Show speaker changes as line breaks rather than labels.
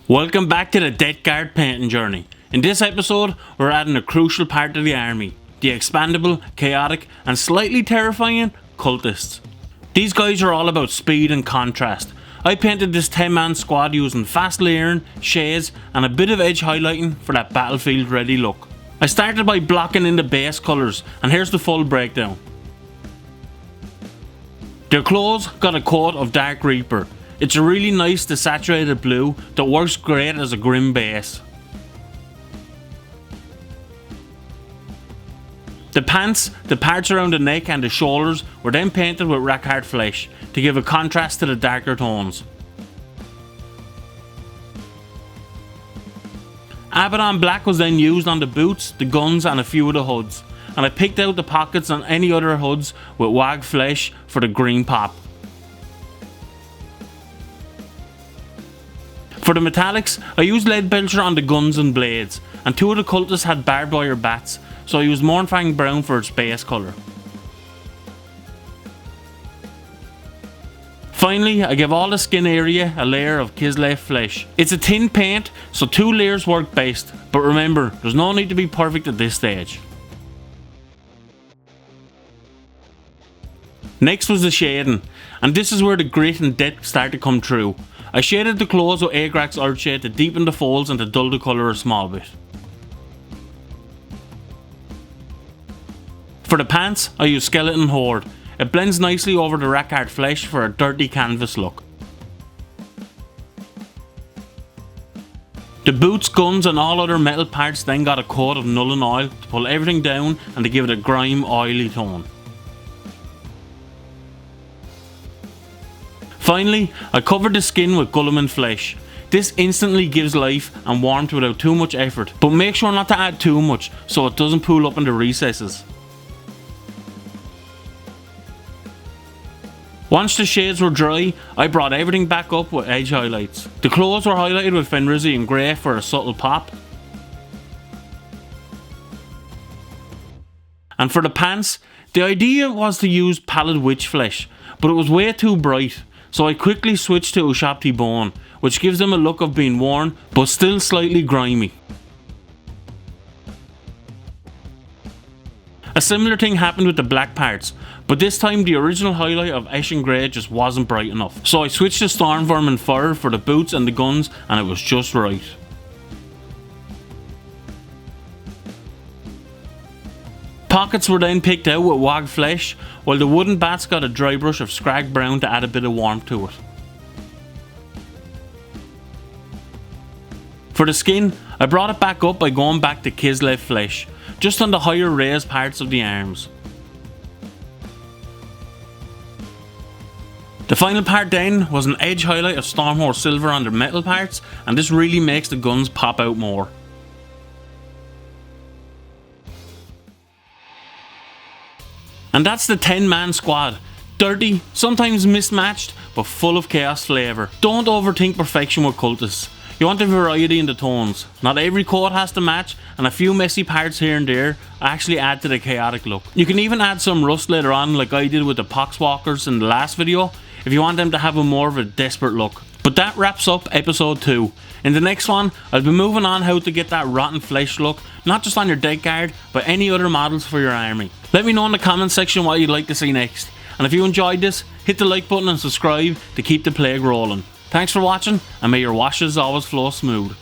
Welcome back to the Death Guard painting journey. In this episode, we're adding a crucial part to the army, the expandable, chaotic and slightly terrifying cultists. These guys are all about speed and contrast. I painted this 10-man squad using fast layering, shades and a bit of edge highlighting for that battlefield ready look. I started by blocking in the base colours, and here's the full breakdown. Their clothes got a coat of Dark Reaper. It's a really nice desaturated blue that works great as a grim base. The pants, the parts around the neck and the shoulders were then painted with Rackhard flesh to give a contrast to the darker tones. Abaddon black was then used on the boots, the guns and a few of the hoods, and I picked out the pockets on any other hoods with wag flesh for the green pop. For the metallics, I used lead belcher on the guns and blades, and two of the cultists had barbed wire bats, so I used Mornfang brown for its base colour. Finally, I give all the skin area a layer of Kislev flesh. It's a thin paint, so 2 layers work best, but remember, there's no need to be perfect at this stage. Next was the shading, and this is where the grit and depth start to come through. I shaded the clothes with Agrax Earthshade to deepen the folds and to dull the colour a small bit. For the pants, I use Skeleton Horde. It blends nicely over the Rackhard flesh for a dirty canvas look. The boots, guns and all other metal parts then got a coat of Nuln Oil to pull everything down and to give it a grime oily tone. Finally, I covered the skin with Guilliman flesh. This instantly gives life and warmth without too much effort, but make sure not to add too much so it doesn't pool up in the recesses. Once the shades were dry, I brought everything back up with edge highlights. The clothes were highlighted with Fenrisian Grey for a subtle pop. And for the pants, the idea was to use Pallid Witch flesh, but it was way too bright. So I quickly switched to Ushapti Bone, which gives them a look of being worn, but still slightly grimy. A similar thing happened with the black parts, but this time the original highlight of Eshin Grey just wasn't bright enough. So I switched to Stormvermin Fur for the boots and the guns, and it was just right. Pockets were then picked out with Wag flesh, while the wooden bats got a dry brush of Scrag Brown to add a bit of warmth to it. For the skin, I brought it back up by going back to Kislev flesh, just on the higher raised parts of the arms. The final part then was an edge highlight of Stormhorse Silver on the metal parts, and this really makes the guns pop out more. And that's the 10-man squad. Dirty, sometimes mismatched, but full of chaos flavour. Don't overthink perfection with cultists. You want a variety in the tones. Not every coat has to match, and a few messy parts here and there actually add to the chaotic look. You can even add some rust later on, like I did with the Poxwalkers in the last video, if you want them to have a more of a desperate look. But that wraps up episode 2. In the next one, I'll be moving on how to get that rotten flesh look, not just on your Death Guard, but any other models for your army. Let me know in the comment section what you'd like to see next. And if you enjoyed this, hit the like button and subscribe to keep the plague rolling. Thanks for watching, and may your washes always flow smooth.